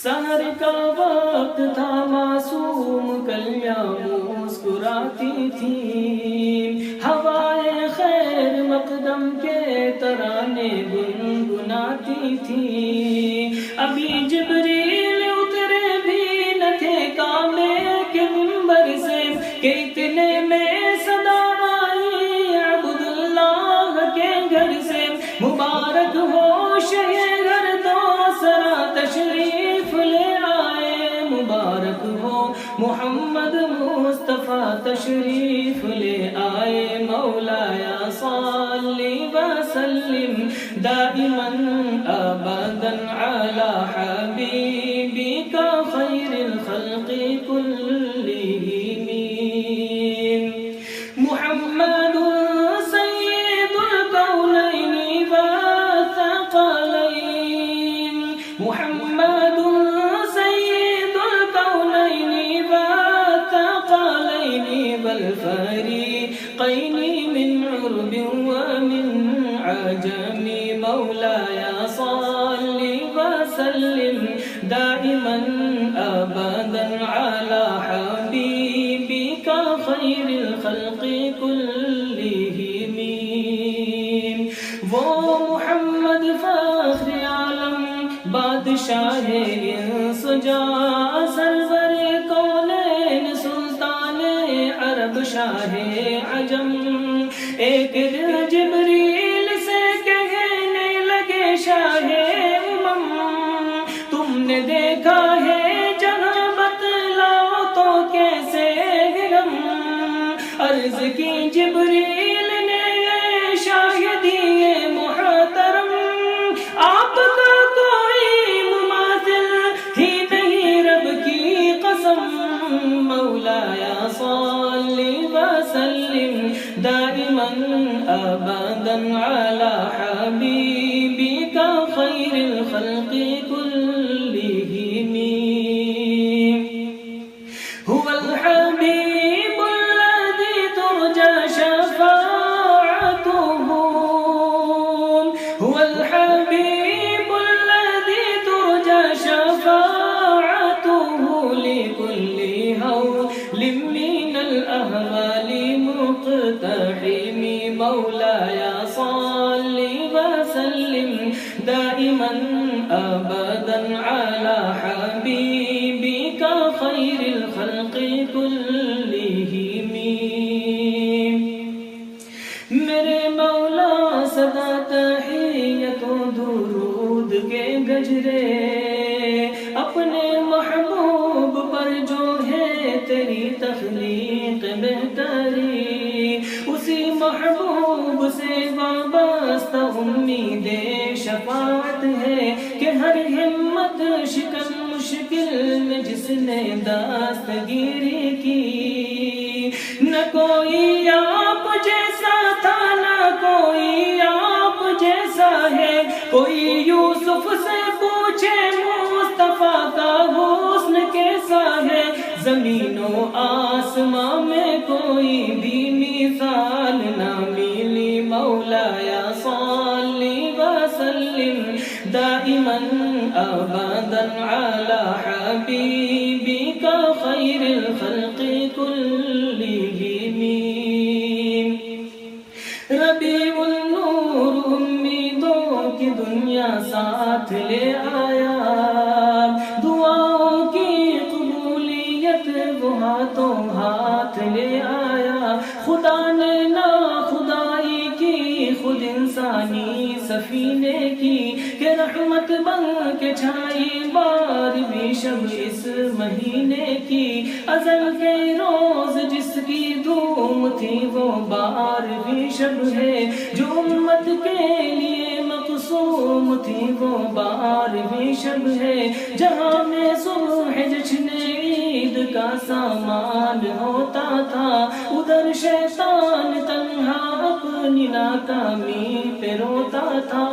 سحر کا وقت تھا معصوم کلیاں مسکراتی تھی، ہوائے خیر مقدم کے ترانے گنگناتی تھی، ابھی جبریل اترے بھی نہ تھے کعبے کے منبر سے کہ اتنے میں صدا آئی عبد اللہ کے گھر سے، مبارک ہو شہ گھر تو سرا تشریف لے آئے، مبارک ہو محمد مصطفیٰ تشریف لے آئے، مولایا صلی وسلم دائما ابدا علی حبیبک خیر الخلق کلہم، محمد سید الکونین والثقلین، محمد سید الکونین والثقلین والفریقین من عرب ومن عجم، مولایا صلی وسلم دائما ابدا علی حبیبک خیر الخلق کلہم، وہ محمد فخر عالم بادشاہ انس جا سرور کونین سلطان عرب شاہ عجم، ایک دن جبریل سے کہنے لگے شاہ امم، تم نے دیکھا ہے جہاں بتلاؤ تو کیسے ہم، عرض کی جبریل نے شاہدی محترم، آپ کا کوئی مماثل ہی نہیں رب کی قسم، مولایا صلی وسلم دائما ابدا علی حبیبک خیر الخلق کلہم، هو الحبیب الذی ترجى شفاعته، هو الحبیب الذی ترجى شفاعته لكل هول من الاهوال مقتحم، مولایا صلی وسلم دائما ابدا علی حبیبک خیر الخلق کلہم، میرے مولا صدا تحیت و درود کے گجرے، اپنے محبوب پر جو ہے تیری تخلیق بہتری، اسی محبوب سے وابستہ امید شفاعت ہے کہ ہر ہمت شکن مشکل میں جس نے دستگیری کی، نہ کوئی آپ جیسا تھا نہ کوئی آپ جیسا ہے، کوئی یوسف سے پوچھے مصطفیٰ کا حسن کیسا ہے، زمین و آسمان میں کوئی بھی مثال نہ ملی، مولایا صلی وسلم دائما ابدا علی حبیبک خیر الخلق کلہم، ربیع النور امیدوں کی دنیا ساتھ لے آیا، دعاؤں کی قبولیت وہ ہاتھوں ہاتھ لے آیا، خدا نے نا خدائی کی خود انسانی سفینے کی، کہ رحمت بن کے چھائی بار بھی شب اس مہینے کی، ازل کے روز جس کی دھوم تھی وہ بار بھی شب ہے، جو امت کے لیے مقصوم تھی وہ بار بھی شب ہے، جہاں میں صبح جشن عید کا سامان ہوتا تھا، ادھر شیطان تنہا اپنی ناکامی پہ روتا تھا،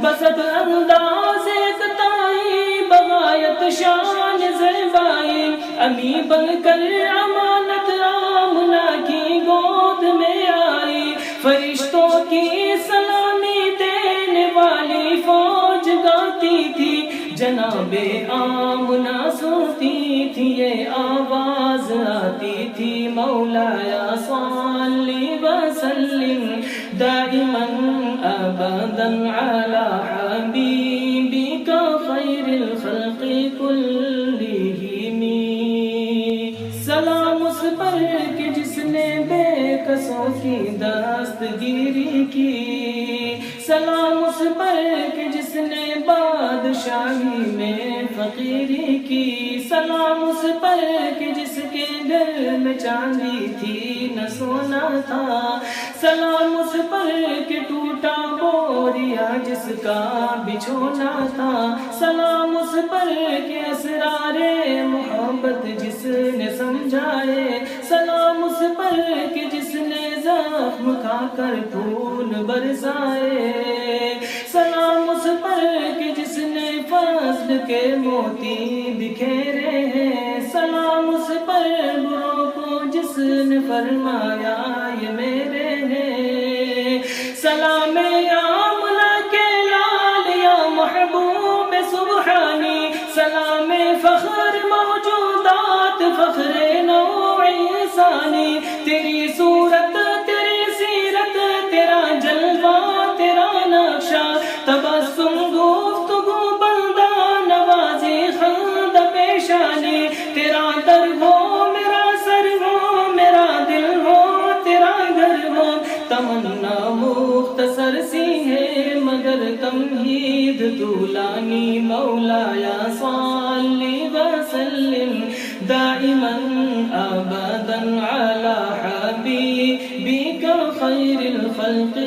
بسط انداز اقتائی بغایت شان زیبائی، امی بن کر امانت آمنہ کی گود میں آئی، فرشتوں کی سلامی دینے والی فوج گاتی تھی، جناب آمنہ سنتی تھی یہ آواز آتی تھی مولایا صلی وسلم دائما ابدا علی حبیبک خیر الخلق کلہم سلام اس پر کہ جس نے بے کسوں کی دستگیری کی سلام اس پر کہ جس نے بادشاہی میں فقیری کی سلام اس پر کہ جس کے گھر میں چاندی تھی نہ سونا تھا سلام اس پر کہ ٹوٹا بوریا جس کا بچھونا تھا سلام اس پر کہ اسرار محبت جس نے سمجھائے سلام اس پر کہ جس نے زخم کھا کر خون برسائے سلام اس پر کہ جس نے فضل کے موتی بکھیرے ہیں سلام اس پر بروں کو جس نے فرمایا یہ میرے ہیں سلام یا مولا کے لال یا محبوب سبحانی سلام فخر موجودات فخر نوع انسانی تیری صورت تیری سیرت تیرا جلوہ تیرا نقشہ تبسم گفتگو بندہ نوازی خند پیشانی تیرا در ہو میرا سر ہو میرا دل ہو تیرا گھر ہو تمنا مختصر سی ہے مگر تمہید طولانی مولایا صلی وسلم دائما ابدا علی حبیبک خیر الخلق